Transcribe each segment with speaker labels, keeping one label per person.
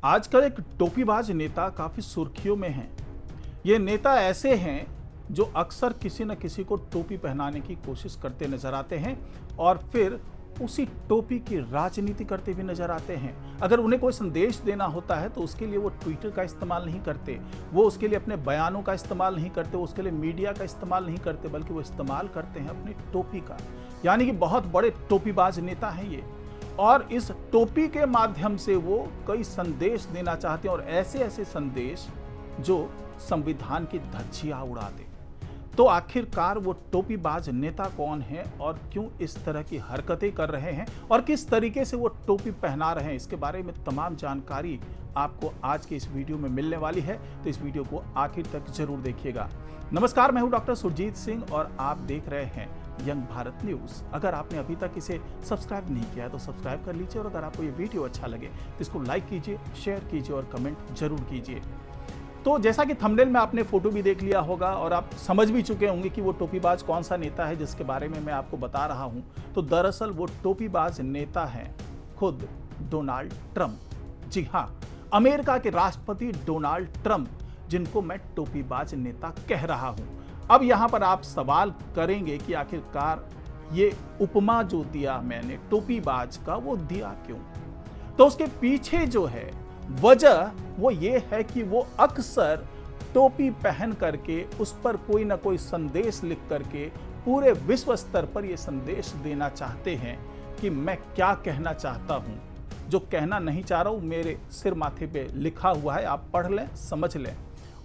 Speaker 1: आजकल एक टोपीबाज नेता काफी सुर्खियों में हैं। ये नेता ऐसे हैं जो अक्सर किसी न किसी को टोपी पहनाने की कोशिश करते नजर आते हैं और फिर उसी टोपी की राजनीति करते भी नजर आते हैं। अगर उन्हें कोई संदेश देना होता है तो उसके लिए वो ट्विटर का इस्तेमाल नहीं करते, वो उसके लिए अपने बयानों का इस्तेमाल नहीं करते, वो उसके लिए मीडिया का इस्तेमाल नहीं करते, बल्कि वो इस्तेमाल करते हैं अपनी टोपी का। यानी कि बहुत बड़े टोपीबाज नेता हैं ये, और इस टोपी के माध्यम से वो कई संदेश देना चाहते हैं, और ऐसे ऐसे संदेश जो संविधान की धज्जियां उड़ा दे। तो आखिरकार वो टोपीबाज नेता कौन है और क्यों इस तरह की हरकतें कर रहे हैं और किस तरीके से वो टोपी पहना रहे हैं, इसके बारे में तमाम जानकारी आपको आज के इस वीडियो में मिलने वाली है। तो इस वीडियो को आखिर तक जरूर देखिएगा। नमस्कार, मैं हूं डॉक्टर सुरजीत सिंह और आप देख रहे हैं यंग भारत न्यूज। अगर आपने अभी तक इसे सब्सक्राइब नहीं किया है तो सब्सक्राइब कर लीजिए, और अगर आपको ये वीडियो अच्छा लगे तो इसको लाइक कीजिए, शेयर कीजिए और कमेंट जरूर कीजिए। तो जैसा कि थंबनेल में आपने फोटो भी देख लिया होगा और आप समझ भी चुके होंगे कि वो टोपीबाज कौन सा नेता है जिसके बारे में मैं आपको बता रहा हूं। तो दरअसल वो टोपीबाज नेता हैं खुद डोनाल्ड ट्रंप। जी हाँ, अमेरिका के राष्ट्रपति डोनाल्ड ट्रंप, जिनको मैं टोपीबाज नेता कह रहा हूं। अब यहां पर आप सवाल करेंगे कि आखिरकार ये उपमा जो दिया मैंने टोपीबाज का, वो दिया क्यों? तो उसके पीछे जो है वजह वो ये है कि वो अक्सर टोपी पहन करके उस पर कोई ना कोई संदेश लिख करके पूरे विश्व स्तर पर ये संदेश देना चाहते हैं कि मैं क्या कहना चाहता हूं। जो कहना नहीं चाह रहा हूं मेरे सिर माथे पे लिखा हुआ है, आप पढ़ लें, समझ लें।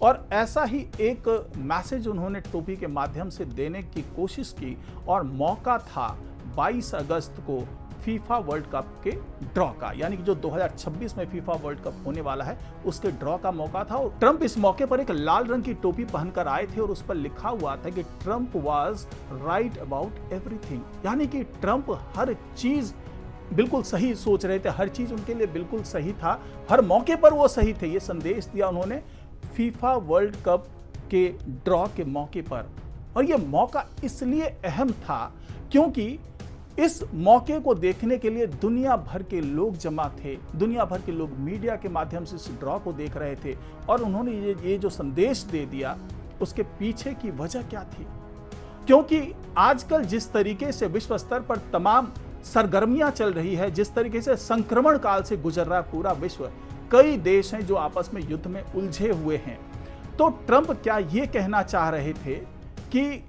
Speaker 1: और ऐसा ही एक मैसेज उन्होंने टोपी के माध्यम से देने की कोशिश की, और मौका था 22 अगस्त को फीफा वर्ल्ड कप के ड्रॉ का, यानी कि जो 2026 में फीफा वर्ल्ड कप होने वाला है उसके ड्रॉ का मौका था। और ट्रंप इस मौके पर एक लाल रंग की टोपी पहनकर आए थे और उस पर लिखा हुआ था कि Trump was right about everything, यानी कि ट्रंप हर चीज बिल्कुल सही सोच रहे थे, हर चीज उनके लिए बिल्कुल सही था, हर मौके पर वो सही थे। ये संदेश दिया उन्होंने फीफा वर्ल्ड कप के ड्रॉ के मौके पर। और ये मौका इसलिए अहम था क्योंकि इस मौके को देखने के लिए दुनिया भर के लोग जमा थे, दुनिया भर के लोग मीडिया के माध्यम से इस ड्रॉ को देख रहे थे। और उन्होंने ये जो संदेश दे दिया, उसके पीछे की वजह क्या थी? क्योंकि आजकल जिस तरीके से विश्व स्तर पर तमाम सरगर्मियां चल रही है, जिस तरीके से संक्रमण काल से गुजर रहा है पूरा विश्व, कई देश हैं जो आपस में युद्ध में उलझे हुए हैं। तो ट्रंप क्या ये कहना चाह रहे थे कि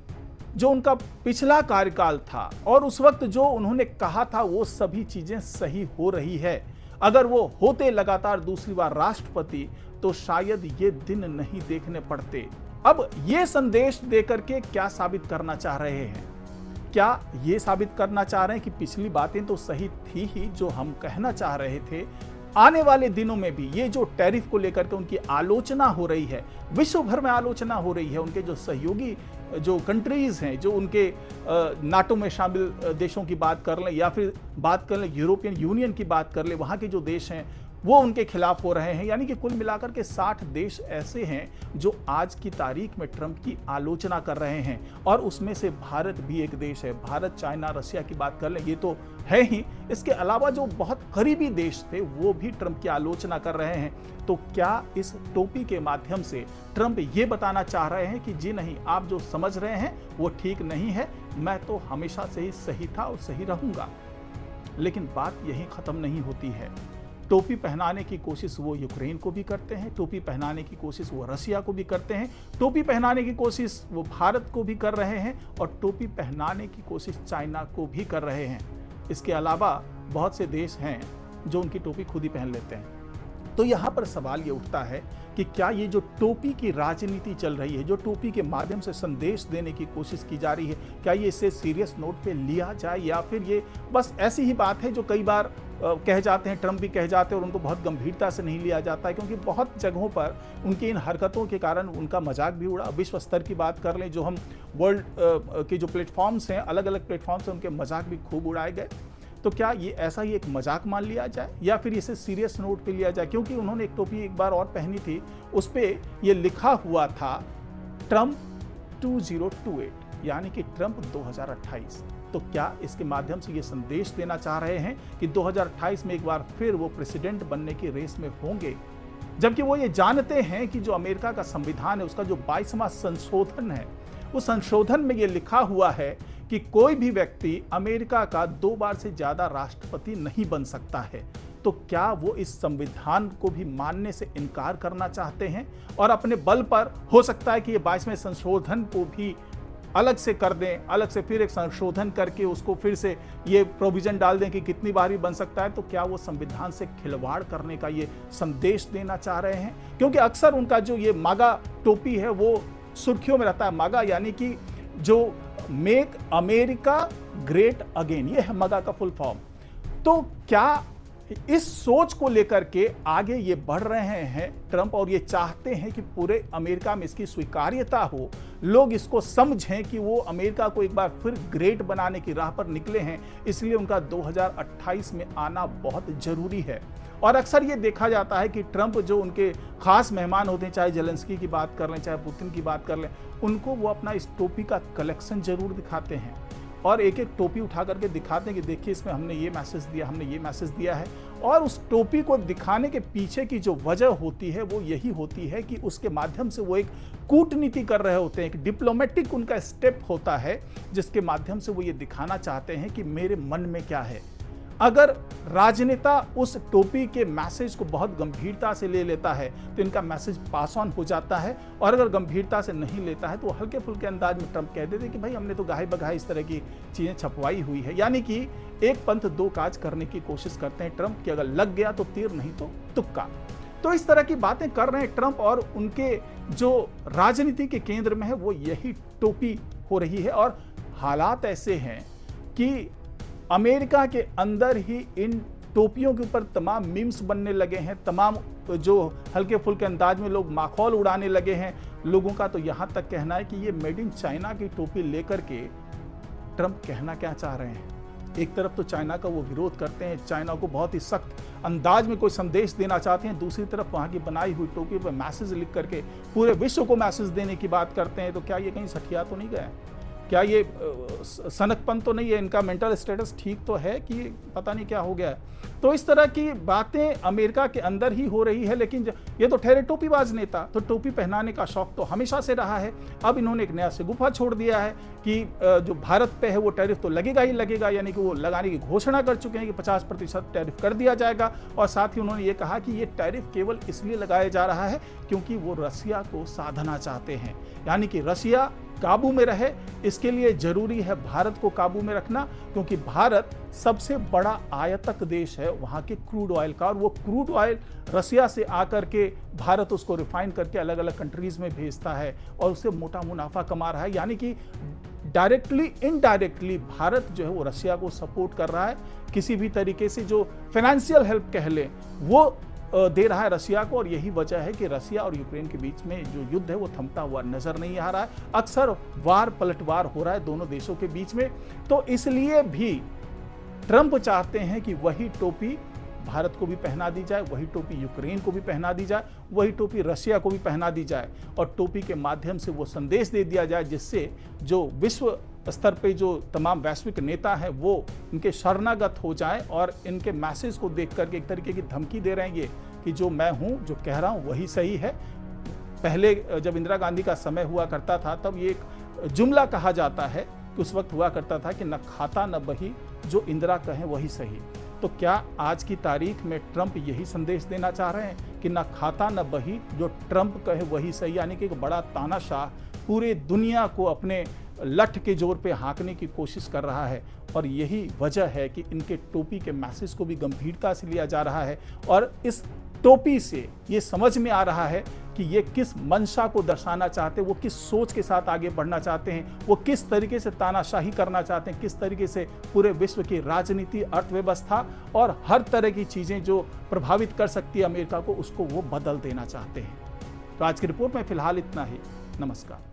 Speaker 1: जो उनका पिछला कार्यकाल था और उस वक्त जो उन्होंने कहा था वो सभी चीजें सही हो रही है? अगर वो होते लगातार दूसरी बार राष्ट्रपति तो शायद ये दिन नहीं देखने पड़ते। अब ये संदेश देकर के क्या साबित करना चाह रहे हैं? क्या ये साबित करना चाह रहे हैं कि पिछली बातें तो सही थी ही जो हम कहना चाह रहे थे, आने वाले दिनों में भी ये जो टैरिफ को लेकर के उनकी आलोचना हो रही है, विश्व भर में आलोचना हो रही है, उनके जो सहयोगी जो कंट्रीज हैं, जो उनके नाटो में शामिल देशों की बात कर लें या फिर बात कर लें यूरोपियन यूनियन की बात कर लें, वहाँ के जो देश हैं वो उनके खिलाफ हो रहे हैं। यानी कि कुल मिलाकर के 60 देश ऐसे हैं जो आज की तारीख में ट्रंप की आलोचना कर रहे हैं, और उसमें से भारत भी एक देश है। भारत, चाइना, रशिया की बात कर लें, ये तो है ही, इसके अलावा जो बहुत करीबी देश थे वो भी ट्रंप की आलोचना कर रहे हैं। तो क्या इस टोपी के माध्यम से ट्रंप ये बताना चाह रहे हैं कि जी नहीं, आप जो समझ रहे हैं वो ठीक नहीं है, मैं तो हमेशा से ही सही था और सही रहूंगा? लेकिन बात यही खत्म नहीं होती है। टोपी पहनाने की कोशिश वो यूक्रेन को भी करते हैं, टोपी पहनाने की कोशिश वो रशिया को भी करते हैं, टोपी पहनाने की कोशिश वो भारत को भी कर रहे हैं, और टोपी पहनाने की कोशिश चाइना को भी कर रहे हैं। इसके अलावा बहुत से देश हैं जो उनकी टोपी खुद ही पहन लेते हैं। तो यहाँ पर सवाल ये उठता है कि क्या ये जो टोपी की राजनीति चल रही है, जो टोपी के माध्यम से संदेश देने की कोशिश की जा रही है, क्या ये इसे सीरियस नोट पे लिया जाए, या फिर ये बस ऐसी ही बात है जो कई बार कह जाते हैं, ट्रंप भी कह जाते हैं और उनको बहुत गंभीरता से नहीं लिया जाता है? क्योंकि बहुत जगहों पर उनकी इन हरकतों के कारण उनका मजाक भी उड़ा। विश्व स्तर की बात कर लें, जो हम वर्ल्ड के जो प्लेटफॉर्म्स हैं, अलग अलग प्लेटफॉर्म्स हैं, उनके मजाक भी खूब उड़ाए गए। तो क्या ये ऐसा ही एक मजाक मान लिया जाए या फिर इसे सीरियस नोट पे लिया जाए? क्योंकि उन्होंने एक टोपी एक बार और पहनी थी, उस पर यह लिखा हुआ था ट्रंप 2028, यानी कि ट्रंप 2028। तो क्या इसके माध्यम से ये संदेश देना चाह रहे हैं कि 2028 में एक बार फिर वो प्रेसिडेंट बनने की रेस में होंगे, जबकि वो ये जानते हैं कि जो अमेरिका का संविधान है उसका जो 22वां संशोधन है, उस संशोधन में ये लिखा हुआ है कि कोई भी व्यक्ति अमेरिका का 2 बार से ज्यादा राष्ट्रपति नहीं बन सकता है। तो क्या वो इस संविधान को भी मानने से इनकार करना चाहते हैं और अपने बल पर हो सकता है कि ये 22वें संशोधन को भी अलग से कर दें, अलग से फिर एक संशोधन करके उसको फिर से ये प्रोविजन डाल दें कि कितनी बार भी बन सकता है। तो क्या वो संविधान से खिलवाड़ करने का ये संदेश देना चाह रहे हैं? क्योंकि अक्सर उनका जो ये मागा टोपी है वो सुर्खियों में रहता है। मागा यानी कि जो मेक अमेरिका ग्रेट अगेन, ये है मागा का फुल फॉर्म। तो क्या इस सोच को लेकर के आगे ये बढ़ रहे हैं ट्रंप और ये चाहते हैं कि पूरे अमेरिका में इसकी स्वीकार्यता हो, लोग इसको समझें कि वो अमेरिका को एक बार फिर ग्रेट बनाने की राह पर निकले हैं, इसलिए उनका 2028 में आना बहुत जरूरी है। और अक्सर ये देखा जाता है कि ट्रंप जो उनके खास मेहमान होते हैं, चाहे जेलेंस्की की बात कर लें, चाहे पुतिन की बात कर लें, उनको वो अपना इस टोपी का कलेक्शन जरूर दिखाते हैं और एक एक टोपी उठा करके दिखाते हैं कि देखिए इसमें हमने ये मैसेज दिया, हमने ये मैसेज दिया है। और उस टोपी को दिखाने के पीछे की जो वजह होती है वो यही होती है कि उसके माध्यम से वो एक कूटनीति कर रहे होते हैं, एक डिप्लोमेटिक उनका स्टेप होता है जिसके माध्यम से वो ये दिखाना चाहते हैं कि मेरे मन में क्या है। अगर राजनेता उस टोपी के मैसेज को बहुत गंभीरता से ले लेता है तो इनका मैसेज पास ऑन हो जाता है, और अगर गंभीरता से नहीं लेता है तो हल्के फुल्के अंदाज में ट्रंप कह देते कि भाई हमने तो गाहे बगाहे इस तरह की चीजें छपवाई हुई है। यानी कि एक पंथ दो काज करने की कोशिश करते हैं ट्रंप कि अगर लग गया तो तीर, नहीं तो तुक्का। तो इस तरह की बातें कर रहे हैं ट्रंप, और उनके जो राजनीति के केंद्र में है वो यही टोपी हो रही है। और हालात ऐसे हैं कि अमेरिका के अंदर ही इन टोपियों के ऊपर तमाम मीम्स बनने लगे हैं, तमाम जो हल्के फुल्के अंदाज में लोग माखौल उड़ाने लगे हैं। लोगों का तो यहाँ तक कहना है कि ये मेड इन चाइना की टोपी लेकर के ट्रंप कहना क्या चाह रहे हैं। एक तरफ तो चाइना का वो विरोध करते हैं, चाइना को बहुत ही सख्त अंदाज में कोई संदेश देना चाहते हैं, दूसरी तरफ वहाँ की बनाई हुई टोपी पर मैसेज लिख करके पूरे विश्व को मैसेज देने की बात करते हैं। तो क्या ये कहीं सठिया तो नहीं गया? क्या ये सनकपन तो नहीं है? इनका मेंटल स्टेटस ठीक तो है कि पता नहीं क्या हो गया है? तो इस तरह की बातें अमेरिका के अंदर ही हो रही है। लेकिन ये तो ठहरे टोपीबाज नेता, तो टोपी पहनाने का शौक तो हमेशा से रहा है। अब इन्होंने एक नया शगुफा छोड़ दिया है कि जो भारत पे है वो टैरिफ तो लगेगा ही लगेगा, यानी कि वो लगाने की घोषणा कर चुके हैं कि 50% टैरिफ कर दिया जाएगा। और साथ ही उन्होंने ये कहा कि ये टैरिफ केवल इसलिए लगाया जा रहा है क्योंकि वो रसिया को साधना चाहते हैं, यानी कि रसिया काबू में रहे। इसके लिए जरूरी है भारत को काबू में रखना, क्योंकि भारत सबसे बड़ा आयातक देश है वहाँ के क्रूड ऑयल का, और वो क्रूड ऑयल रसिया से आकर के भारत उसको रिफाइन करके अलग अलग कंट्रीज में भेजता है और उससे मोटा मुनाफा कमा रहा है। यानी कि डायरेक्टली इनडायरेक्टली भारत जो है वो रसिया को सपोर्ट कर रहा है, किसी भी तरीके से जो फाइनेंशियल हेल्प कह लें वो दे रहा है रसिया को। और यही वजह है कि रसिया और यूक्रेन के बीच में जो युद्ध है वो थमता हुआ नजर नहीं आ रहा है। अक्सर वार पलटवार हो रहा है दोनों देशों के बीच में। तो इसलिए भी ट्रंप चाहते हैं कि वही टोपी भारत को भी पहना दी जाए, वही टोपी यूक्रेन को भी पहना दी जाए, वही टोपी रसिया को भी पहना दी जाए, और टोपी के माध्यम से वो संदेश दे दिया जाए जिससे जो विश्व स्तर पे जो तमाम वैश्विक नेता हैं वो इनके शरणागत हो जाएं और इनके मैसेज को देख करके एक तरीके की धमकी दे रहे हैं ये कि जो मैं हूं, जो कह रहा हूं वही सही है। पहले जब इंदिरा गांधी का समय हुआ करता था तब ये एक जुमला कहा जाता है कि उस वक्त हुआ करता था कि न खाता न बही, जो इंदिरा कहें वही सही। तो क्या आज की तारीख में ट्रंप यही संदेश देना चाह रहे हैं कि न खाता न बही, जो ट्रंप कहे वही सही, यानी कि एक बड़ा तानाशाह पूरे दुनिया को अपने लठ के जोर पे हाँकने की कोशिश कर रहा है। और यही वजह है कि इनके टोपी के मैसेज को भी गंभीरता से लिया जा रहा है, और इस टोपी से ये समझ में आ रहा है कि ये किस मंशा को दर्शाना चाहते हैं, वो किस सोच के साथ आगे बढ़ना चाहते हैं, वो किस तरीके से तानाशाही करना चाहते हैं, किस तरीके से पूरे विश्व की राजनीति, अर्थव्यवस्था और हर तरह की चीज़ें जो प्रभावित कर सकती है अमेरिका को, उसको वो बदल देना चाहते हैं। तो आज की रिपोर्ट में फिलहाल इतना ही। नमस्कार।